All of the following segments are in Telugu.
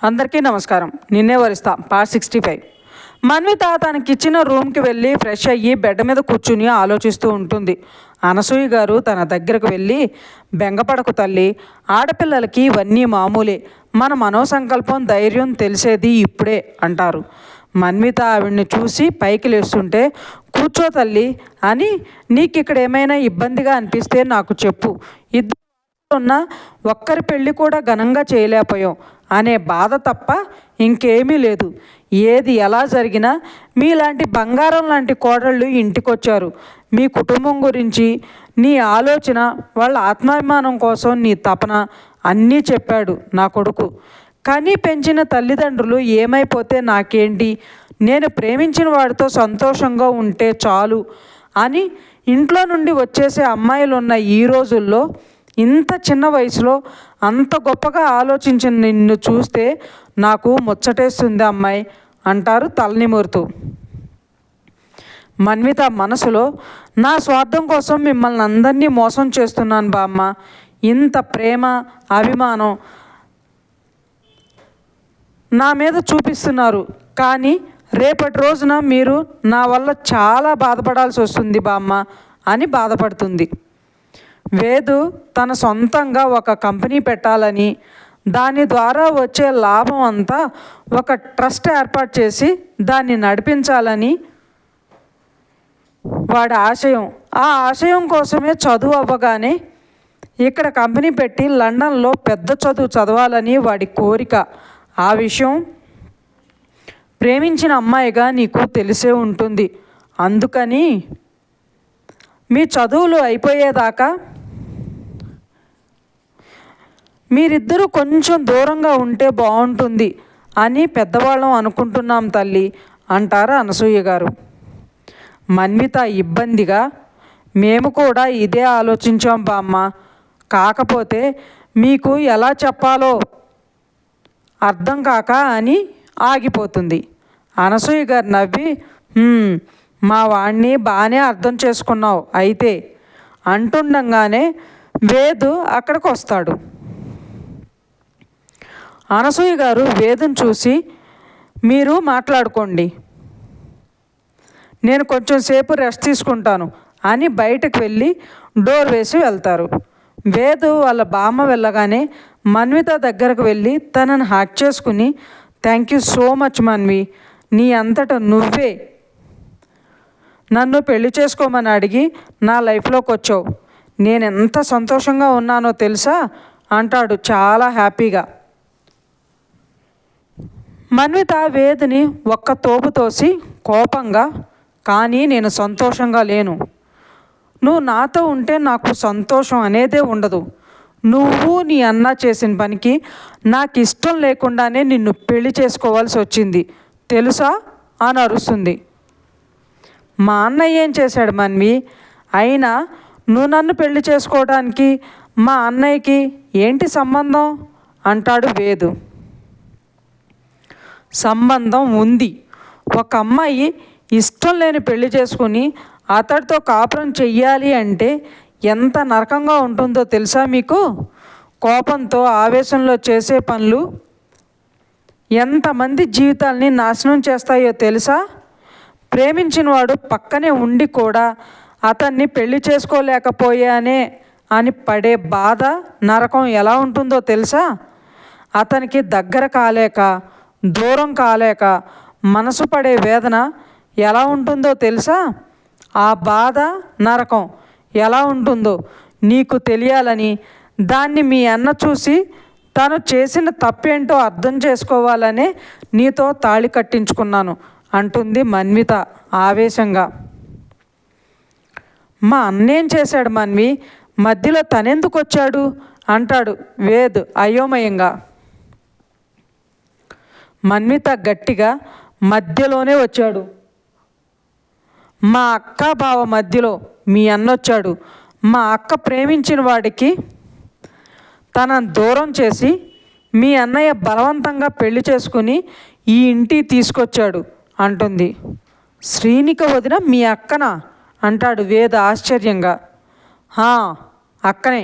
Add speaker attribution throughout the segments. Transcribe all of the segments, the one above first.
Speaker 1: అందరికీ నమస్కారం. నిన్నే వరిస్తా పార్ట్ 65. మన్విత తనకిచ్చిన రూమ్కి వెళ్ళి ఫ్రెష్ అయ్యి బెడ్ మీద కూర్చుని ఆలోచిస్తూ ఉంటుంది. అనసూయ గారు తన దగ్గరకు వెళ్ళి, బెంగపడకు తల్లి, ఆడపిల్లలకి ఇవన్నీ మామూలే, మన మనోసంకల్పం ధైర్యం తెలిసేది ఇప్పుడే అంటారు. మన్విత ఆవిడ్ని చూసి పైకి లేస్తుంటే, కూర్చో తల్లి అని, నీకు ఇక్కడ ఏమైనా ఇబ్బందిగా అనిపిస్తే నాకు చెప్పు, ఇద్దరు ఉన్న ఒక్కరి పెళ్ళి కూడా ఘనంగా చేయలేకపోయాం అనే బాధ తప్ప ఇంకేమీ లేదు. ఏది ఎలా జరిగినా మీలాంటి బంగారం లాంటి కోడళ్ళు ఇంటికొచ్చారు. మీ కుటుంబం గురించి నీ ఆలోచన, వాళ్ళ ఆత్మాభిమానం కోసం నీ తపన అన్నీ చెప్పాడు నా కొడుకు. కానీ పెంచిన తల్లిదండ్రులు ఏమైపోతే నాకేంటి, నేను ప్రేమించిన వాడితో సంతోషంగా ఉంటే చాలు అని ఇంట్లో నుండి వచ్చేసే అమ్మాయిలు ఉన్న ఈ రోజుల్లో ఇంత చిన్న వయసులో అంత గొప్పగా ఆలోచించిన నిన్ను చూస్తే నాకు ముచ్చటేస్తుంది అమ్మాయి అంటారు తలనిమురుతూ. మన్విత మనసులో, నా స్వార్థం కోసం మిమ్మల్ని అందరినీ మోసం చేస్తున్నాను బామ్మ, ఇంత ప్రేమ అభిమానం నా మీద చూపిస్తున్నారు, కానీ రేపటి రోజున మీరు నా వల్ల చాలా బాధపడాల్సి వస్తుంది బామ్మ అని బాధపడుతుంది. వేదు తన సొంతంగా ఒక కంపెనీ పెట్టాలని, దాని ద్వారా వచ్చే లాభం అంతా ఒక ట్రస్ట్ ఏర్పాటు చేసి దాన్ని నడిపించాలని వాడి ఆశయం. ఆ ఆశయం కోసమే చదువు అవ్వగానే ఇక్కడ కంపెనీ పెట్టి లండన్లో పెద్ద చదువు చదవాలని వాడి కోరిక. ఆ విషయం ప్రేమించిన అమ్మాయిగా నీకు తెలిసే ఉంటుంది. అందుకని మీ చదువులు అయిపోయేదాకా మీరిద్దరూ కొంచెం దూరంగా ఉంటే బాగుంటుంది అని పెద్దవాళ్ళం అనుకుంటున్నాం తల్లి అంటారు అనసూయ గారు. మన్విత ఇబ్బందిగా, మేము కూడా ఇదే ఆలోచించాం బామ్మ, కాకపోతే మీకు ఎలా చెప్పాలో అర్థం కాక అని ఆగిపోతుంది. అనసూయ గారు నవ్వి, మా వాణ్ణి బాగానే అర్థం చేసుకున్నావు అయితే అంటుండగానే వేదు అక్కడికి వస్తాడు. అనసూయ గారు వేదుని చూసి, మీరు మాట్లాడుకోండి, నేను కొంచెం సేపు రెస్ట్ తీసుకుంటాను అని బయటకు వెళ్ళి డోర్ వేసి వెళ్తారు. వేదు వాళ్ళ బామ్మ వెళ్ళగానే మన్విత దగ్గరకు వెళ్ళి తనని హ్యాక్ చేసుకుని, thank you so much Manvi, నీ అంతటా నువ్వే నన్ను పెళ్లి చేసుకోమని అడిగి నా లైఫ్లోకి వచ్చావు, నేను ఎంత సంతోషంగా ఉన్నానో తెలుసా అంటాడు చాలా హ్యాపీగా. మన్విత వేదిని ఒక్క తోపు తోసి కోపంగా, కానీ నేను సంతోషంగా లేను, నువ్వు నాతో ఉంటే నాకు సంతోషం అనేదే ఉండదు, నువ్వు నీ అన్న చేసిన పనికి నాకు ఇష్టం లేకుండానే నిన్ను పెళ్లి చేసుకోవాల్సి వచ్చింది తెలుసా అని అరుస్తుంది. మా అన్నయ్య ఏం చేశాడు మన్వి, అయినా నువ్వు నన్ను పెళ్లి చేసుకోవడానికి మా అన్నయ్యకి ఏంటి సంబంధం అంటాడు వేదు. సంబంధం ఉంది. ఒక అమ్మాయి ఇష్టం లేని పెళ్లి చేసుకుని అతడితో కాపురం చెయ్యాలి అంటే ఎంత నరకంగా ఉంటుందో తెలుసా మీకు? కోపంతో ఆవేశంలో చేసే పనులు ఎంతమంది జీవితాల్ని నాశనం చేస్తాయో తెలుసా? ప్రేమించిన వాడు పక్కనే ఉండి కూడా అతన్ని పెళ్లి చేసుకోలేకపోయానే అని పడే బాధ, నరకం ఎలా ఉంటుందో తెలుసా? అతనికి దగ్గర కాలేక, దూరం కాలేక మనసు పడే వేదన ఎలా ఉంటుందో తెలుసా? ఆ బాధ, నరకం ఎలా ఉంటుందో నీకు తెలియాలని, దాన్ని మీ అన్న చూసి తను చేసిన తప్పేంటో అర్థం చేసుకోవాలనే నీతో తాళి కట్టించుకున్నాను అంటుంది మన్విత ఆవేశంగా. మా అన్నేం చేశాడు మన్వి, మధ్యలో తనెందుకు వచ్చాడు అంటాడు వేద్ అయోమయంగా. మన్విత గట్టిగా, మధ్యలోనే వచ్చాడు, మా అక్క బావ మధ్యలో మీ అన్నొచ్చాడు, మా అక్క ప్రేమించిన వాడికి తనను దూరం చేసి మీ అన్నయ్య బలవంతంగా పెళ్లి చేసుకుని ఈ ఇంటికి తీసుకొచ్చాడు అంటుంది. శ్రీనిక వదిన మీ అక్కనా అంటాడు వేద ఆశ్చర్యంగా. అక్కనే,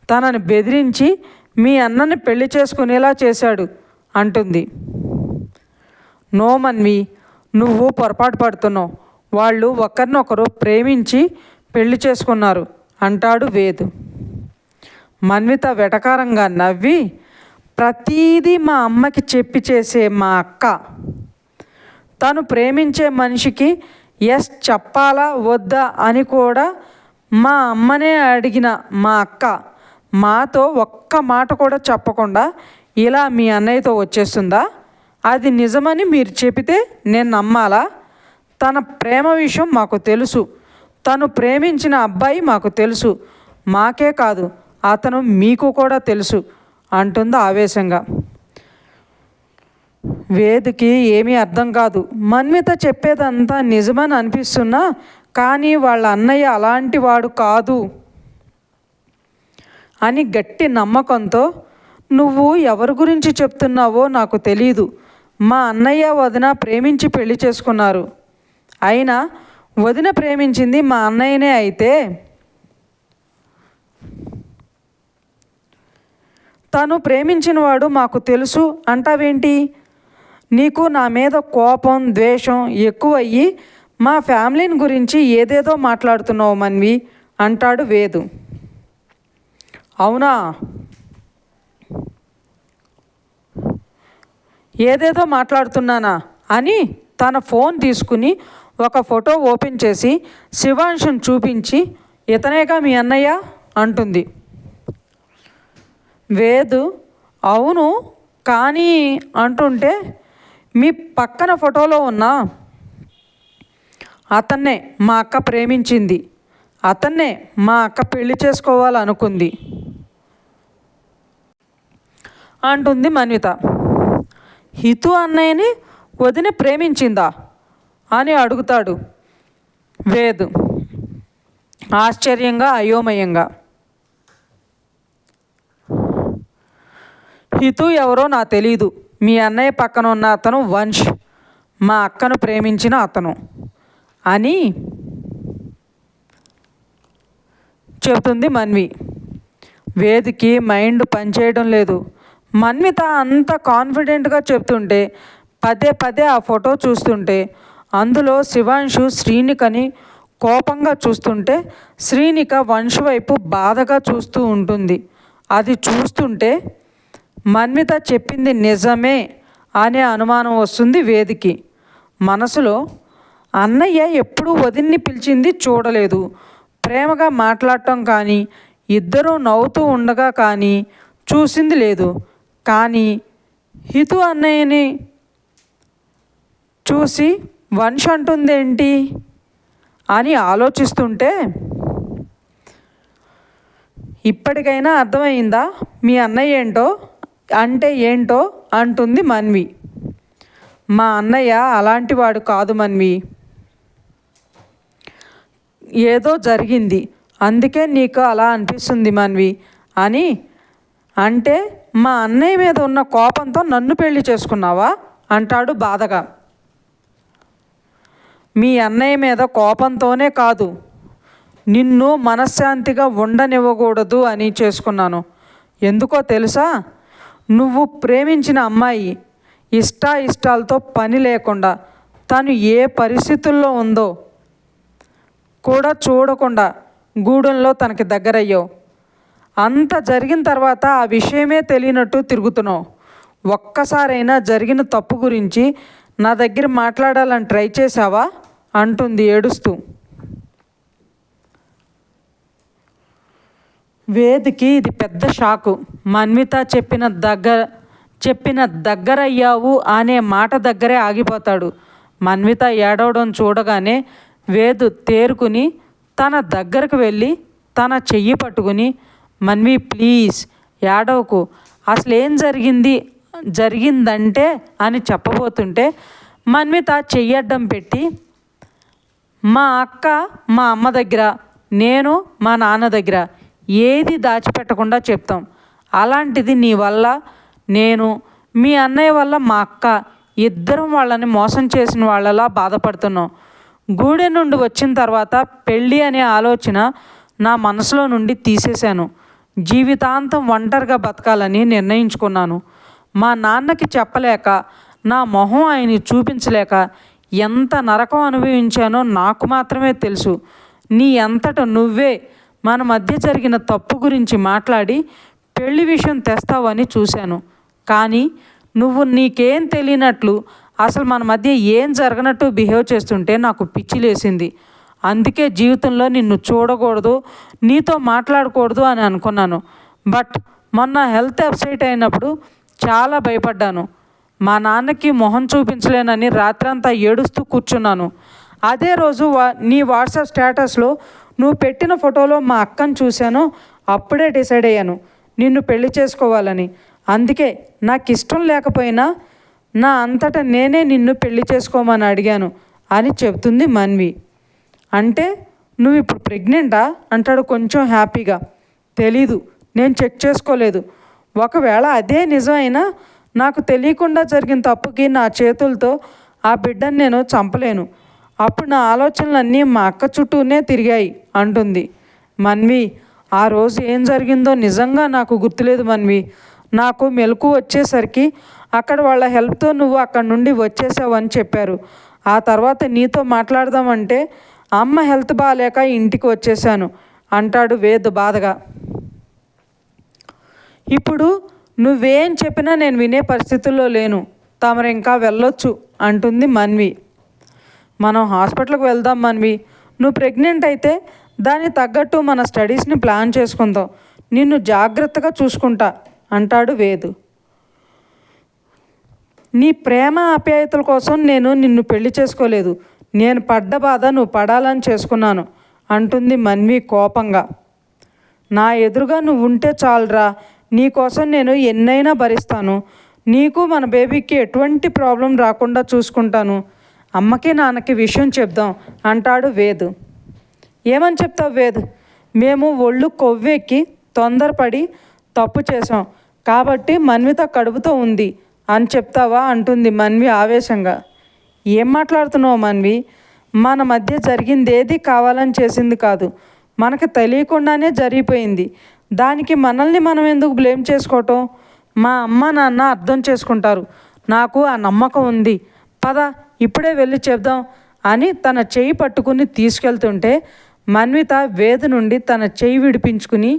Speaker 1: తనని బెదిరించి మీ అన్నని పెళ్లి చేసుకునేలా చేశాడు అంటుంది. నో మన్వి, నువ్వు పొరపాటు పడుతున్నావు. వాళ్ళు ఒకరినొకరు ప్రేమించి పెళ్లి చేసుకున్నారు అంటాడు వేద్. మన్విత వెటకారంగా నవ్వి, ప్రతీదీ మా అమ్మకి చెప్పి చేసే మా అక్క, తను ప్రేమించే మనిషికి ఎస్ చెప్పాలా వద్దా అని కూడా మా అమ్మనే అడిగిన మా అక్క మాతో ఒక్క మాట కూడా చెప్పకుండా ఇలా మీ అన్నయ్యతో వచ్చేస్తుందా? అది నిజమని మీరు చెబితే నేను నమ్మాలా? తన ప్రేమ విషయం మాకు తెలుసు, తను ప్రేమించిన అబ్బాయి మాకు తెలుసు, మాకే కాదు అతను మీకు కూడా తెలుసు అంటుంది ఆవేశంగా. వేద్కి ఏమీ అర్థం కాదు. మన్విత చెప్పేదంతా నిజమని అనిపిస్తున్నా కానీ వాళ్ళ అన్నయ్య అలాంటి వాడు కాదు అని గట్టి నమ్మకంతో, నువ్వు ఎవరి గురించి చెప్తున్నావో నాకు తెలీదు. మా అన్నయ్య వదిన ప్రేమించి పెళ్లి చేసుకున్నారు. అయినా వదిన ప్రేమించింది మా అన్నయ్యనే అయితే తను ప్రేమించినవాడు మాకు తెలుసు అంటావేంటి? నీకు నా మీద కోపం ద్వేషం ఎక్కువయ్యి మా ఫ్యామిలీని గురించి ఏదేదో మాట్లాడుతున్నావు మన్వి అంటాడు వేదు. అవునా? ఏదేదో మాట్లాడుతున్నానా అని తన ఫోన్ తీసుకుని ఒక ఫోటో ఓపెన్ చేసి శివాంశుని చూపించి, ఇతనేగా మీ అన్నయ్య అంటుంది. వేదు అవును కానీ అంటుంటే, మీ పక్కన ఫోటోలో ఉన్న అతన్నే మా అక్క ప్రేమించింది, అతన్నే మా అక్క పెళ్లి చేసుకోవాలనుకుంది అంటుంది మన్విత. హితు అన్నయ్యని వదిన ప్రేమించిందా అని అడుగుతాడు వేద్ ఆశ్చర్యంగా అయోమయంగా. హితు ఎవరో నాకు తెలీదు. మీ అన్నయ్య పక్కన ఉన్న అతను వంశ్, మా అక్కను ప్రేమించిన అతను అని చెబుతుంది మన్వి. వేద్కి మైండ్ పనిచేయడం లేదు. మన్విత అంత కాన్ఫిడెంట్గా చెప్తుంటే పదే పదే ఆ ఫోటో చూస్తుంటే అందులో శివాంశు శ్రీనికని కోపంగా చూస్తుంటే శ్రీనిక వంశ్ వైపు బాధగా చూస్తూ ఉంటుంది. అది చూస్తుంటే మన్విత చెప్పింది నిజమే అనే అనుమానం వస్తుంది వేదికి. మనసులో అన్నయ్య ఎప్పుడూ వదిన్ని పిలిచింది చూడలేదు, ప్రేమగా మాట్లాడటం కానీ ఇద్దరూ నవ్వుతూ ఉండగా కానీ చూసింది లేదు. కానీ హితు అన్నయ్యని చూసి వంశ్ అంటుందేంటి అని ఆలోచిస్తుంటే, ఇప్పటికైనా అర్థమైందా మీ అన్నయ్య ఏంటో అంటే ఏంటో అంటుంది మన్వి. మా అన్నయ్య అలాంటి వాడు కాదు మన్వి, ఏదో జరిగింది అందుకే నీకు అలా అనిపిస్తుంది మన్వి అని అంటే, మా అన్నయ్య మీద ఉన్న కోపంతో నన్ను పెళ్లి చేసుకున్నావా అంటాడు బాధగా. మీ అన్నయ్య మీద కోపంతోనే కాదు, నిన్ను మనశ్శాంతిగా ఉండనివ్వకూడదు అని చేసుకున్నాను. ఎందుకో తెలుసా? నువ్వు ప్రేమించిన అమ్మాయి ఇష్టాలతో పని లేకుండా తను ఏ పరిస్థితుల్లో ఉందో కూడా చూడకుండా గూడెంలో తనకి దగ్గరయ్యావు. అంత జరిగిన తర్వాత ఆ విషయమే తెలియనట్టు తిరుగుతున్నావు. ఒక్కసారైనా జరిగిన తప్పు గురించి నా దగ్గర మాట్లాడాలని ట్రై చేశావా అంటుంది ఏడుస్తూ. వేద్కి ఇది పెద్ద షాకు. మన్విత చెప్పిన దగ్గరయ్యావు అనే మాట దగ్గరే ఆగిపోతాడు. మన్విత ఏడవడం చూడగానే వేద్ తేరుకుని తన దగ్గరకు వెళ్ళి తన చెయ్యి పట్టుకుని, మన్వి ప్లీజ్ ఏడవకు, అసలేం జరిగిందంటే అని చెప్పబోతుంటే మన్విత చెయ్యడ్డం పెట్టి, మా అక్క మా అమ్మ దగ్గర, నేను మా నాన్న దగ్గర ఏది దాచిపెట్టకుండా చెప్తాం. అలాంటిది నీ వల్ల నేను, మీ అన్నయ్య వల్ల మా అక్క ఇద్దరం వాళ్ళని మోసం చేసిన వాళ్ళలా బాధపడుతున్నాం. గూడె నుండి వచ్చిన తర్వాత పెళ్ళి అనే ఆలోచన నా మనసులో నుండి తీసేశాను. జీవితాంతం ఒంటరిగా బతకాలని నిర్ణయించుకున్నాను. మా నాన్నకి చెప్పలేక, నా మొహం ఆయన్ని చూపించలేక ఎంత నరకం అనుభవించానో నాకు మాత్రమే తెలుసు. నీ అంతట నువ్వే మన మధ్య జరిగిన తప్పు గురించి మాట్లాడి పెళ్లి విషయం తెస్తావని చూశాను. కానీ నువ్వు నీకేం తెలియనట్లు అసలు మన మధ్య ఏం జరగనట్టు బిహేవ్ చేస్తుంటే నాకు పిచ్చి లేసింది. అందుకే జీవితంలో నిన్ను చూడకూడదు, నీతో మాట్లాడకూడదు అని అనుకున్నాను. బట్ మొన్న హెల్త్ అప్సెట్ అయినప్పుడు చాలా భయపడ్డాను. మా నాన్నకి మొహం చూపించలేనని రాత్రంతా ఏడుస్తూ కూర్చున్నాను. అదే రోజు నీ వాట్సాప్ స్టేటస్లో నువ్వు పెట్టిన ఫోటోలో మా అక్కను చూశాను. అప్పుడే డిసైడ్ అయ్యాను నిన్ను పెళ్లి చేసుకోవాలని. అందుకే నాకు ఇష్టం లేకపోయినా నా అంతటా నేనే నిన్ను పెళ్లి చేసుకోమని అడిగాను అని చెబుతుంది మన్వి. అంటే నువ్వు ఇప్పుడు ప్రెగ్నెంటా అంటాడు కొంచెం హ్యాపీగా. తెలీదు, నేను చెక్ చేసుకోలేదు. ఒకవేళ అదే నిజమైనా నాకు తెలియకుండా జరిగిన తప్పుకి నా చేతులతో ఆ బిడ్డను నేను చంపలేను. అప్పుడు నా ఆలోచనలన్నీ మా అక్క చుట్టూనే తిరిగాయి అంటుంది మన్వి. ఆ రోజు ఏం జరిగిందో నిజంగా నాకు గుర్తులేదు మన్వి. నాకు మెలకు వచ్చేసరికి అక్కడ వాళ్ళ హెల్ప్తో నువ్వు అక్కడి నుండి వచ్చేసావు అని చెప్పారు. ఆ తర్వాత నీతో మాట్లాడదామంటే అమ్మ హెల్త్ బాగాలేక ఇంటికి వచ్చేసాను అంటాడు వేద్ బాధగా. ఇప్పుడు నువ్వేం చెప్పినా నేను వినే పరిస్థితుల్లో లేను. తమరు ఇంకా వెళ్ళొచ్చు అంటుంది మన్వి. మనం హాస్పిటల్కి వెళ్దాం మన్వి. నువ్వు ప్రెగ్నెంట్ అయితే దానికి తగ్గట్టు మన స్టడీస్ని ప్లాన్ చేసుకుందాం. నిన్ను జాగ్రత్తగా చూసుకుంటా అంటాడు వేద్. నీ ప్రేమ ఆప్యాయతల కోసం నేను నిన్ను పెళ్లి చేసుకోలేదు. నేను పడ్డ బాధ నువ్వు పడాలని చేసుకున్నాను అంటుంది మన్వి కోపంగా. నా ఎదురుగా నువ్వు ఉంటే చాలురా, నీకోసం నేను ఎన్నైనా భరిస్తాను. నీకు మన బేబీకి ఎటువంటి ప్రాబ్లం రాకుండా చూసుకుంటాను. అమ్మకి నాన్నకి విషయం చెప్దాం అంటాడు వేద్. ఏమని చెప్తావు వేద్? మేము ఒళ్ళు కొవ్వెక్కి తొందరపడి తప్పు చేసాం కాబట్టి మన్విత కడుపుతో ఉంది అని చెప్తావా అంటుంది మన్వి ఆవేశంగా. ఏం మాట్లాడుతున్నావు మన్వి? మన మధ్య జరిగింది ఏది కావాలని చేసింది కాదు, మనకు తెలియకుండానే జరిగిపోయింది. దానికి మనల్ని మనం ఎందుకు బ్లేమ్ చేసుకోవటం? మా అమ్మ నాన్న అర్థం చేసుకుంటారు, నాకు ఆ నమ్మకం ఉంది. పద ఇప్పుడే వెళ్ళి చెప్దాం అని తన చెయ్యి పట్టుకుని తీసుకెళ్తుంటే మన్విత వేద్ నుండి తన చెయ్యి విడిపించుకుని,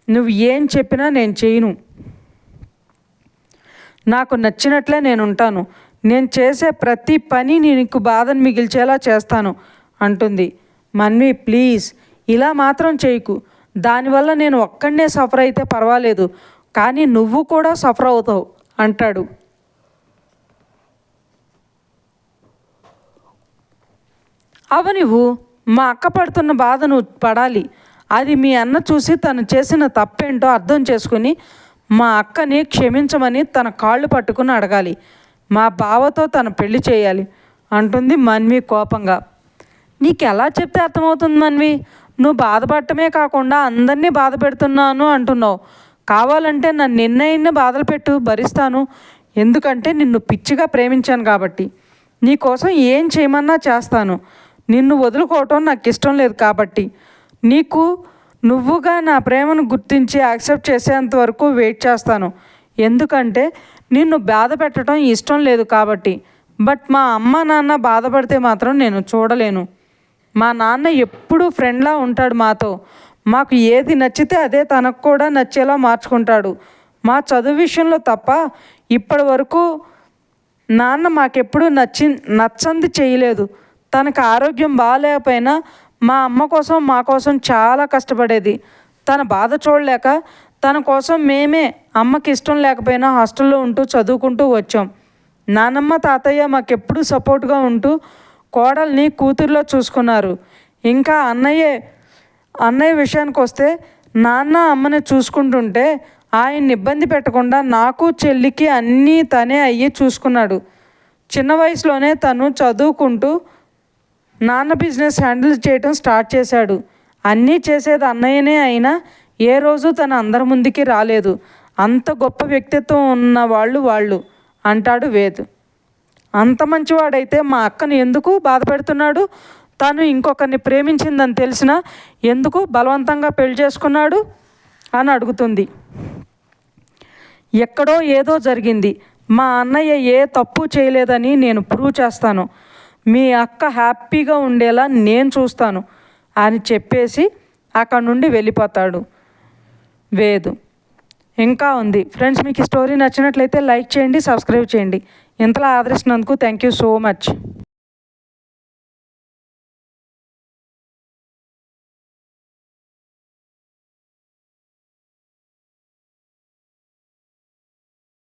Speaker 1: నువ్వు ఏం చెప్పినా నేను చేయను. నాకు నచ్చినట్లే నేను ఉంటాను. నేను చేసే ప్రతి పని నీకు బాధను మిగిల్చేలా చేస్తాను అంటుంది. మన్వి ప్లీజ్ ఇలా మాత్రం చేయకు. దానివల్ల నేను ఒక్కడనే సఫర్ అయితే పర్వాలేదు, కానీ నువ్వు కూడా సఫర్ అవుతావు అంటాడు. అవనివ్వు, మా అక్క పడుతున్న బాధ నువ్వు పడాలి. అది మీ అన్న చూసి తను చేసిన తప్పేంటో అర్థం చేసుకుని మా అక్కని క్షమించమని తన కాళ్ళు పట్టుకుని అడగాలి. మా బావతో తన పెళ్లి చేయాలి అంటుంది మన్వి కోపంగా. నీకు ఎలా చెప్తే అర్థమవుతుంది మన్వి? నువ్వు బాధపడటమే కాకుండా అందరినీ బాధ పెడుతున్నాను అంటున్నావు. కావాలంటే నన్ను ఎన్నైనా బాధలు పెట్టు, భరిస్తాను. ఎందుకంటే నిన్ను పిచ్చిగా ప్రేమించాను కాబట్టి. నీకోసం ఏం చేయమన్నా చేస్తాను. నిన్ను వదులుకోవటం నాకు ఇష్టం లేదు కాబట్టి. నీకు నువ్వుగా నా ప్రేమను గుర్తించి యాక్సెప్ట్ చేసేంత వరకు వెయిట్ చేస్తాను. ఎందుకంటే నిన్ను బాధ పెట్టడం ఇష్టం లేదు కాబట్టి. బట్ మా అమ్మ నాన్న బాధపడితే మాత్రం నేను చూడలేను. మా నాన్న ఎప్పుడూ ఫ్రెండ్లా ఉంటాడు మాతో. మాకు ఏది నచ్చితే అదే తనకు కూడా నచ్చేలా మార్చుకుంటాడు. మా చదువు విషయంలో తప్ప ఇప్పటి వరకు నాన్న మాకెప్పుడూ నచ్చంది చేయలేదు. తనకు ఆరోగ్యం బాగాలేకపోయినా మా అమ్మ కోసం మా కోసం చాలా కష్టపడేది. తన బాధ చూడలేక తన కోసం మేమే అమ్మకి ఇష్టం లేకపోయినా హాస్టల్లో ఉంటూ చదువుకుంటూ వచ్చాం. నానమ్మ తాతయ్య మాకెప్పుడూ సపోర్ట్గా ఉంటూ కోడల్ని కూతుర్లో చూసుకున్నారు. ఇంకా అన్నయ్య విషయానికి వస్తే నాన్న అమ్మని చూసుకుంటుంటే ఆయన్ని ఇబ్బంది పెట్టకుండా నాకు చెల్లికి అన్నీ తనే అయ్యి చూసుకున్నాడు. చిన్న వయసులోనే తను చదువుకుంటూ నాన్న బిజినెస్ హ్యాండిల్ చేయటం స్టార్ట్ చేశాడు. అన్నీ చేసేది అన్నయ్యనే అయినా ఏ రోజు తన అందరి ముందుకి రాలేదు. అంత గొప్ప వ్యక్తిత్వం ఉన్న వాళ్ళు అంటాడు వేద్. అంత మంచివాడైతే మా అక్కను ఎందుకు బాధ పెడుతున్నాడు? తను ఇంకొకరిని ప్రేమించిందని తెలిసినా ఎందుకు బలవంతంగా పెళ్లి చేసుకున్నాడు అని అడుగుతుంది. ఎక్కడో ఏదో జరిగింది, మా అన్నయ్య ఏ తప్పు చేయలేదని నేను ప్రూవ్ చేస్తాను, మీ అక్క హ్యాపీగా ఉండేలా నేను చూస్తాను అని చెప్పేసి అక్కడి నుండి వెళ్ళిపోతాడు వేదు. ఇంకా ఉంది ఫ్రెండ్స్. మీకు ఈ స్టోరీ నచ్చినట్లయితే లైక్ చేయండి, సబ్స్క్రైబ్ చేయండి. ఇంతలా ఆదరిస్తున్నందుకు థ్యాంక్ యూ సో మచ్.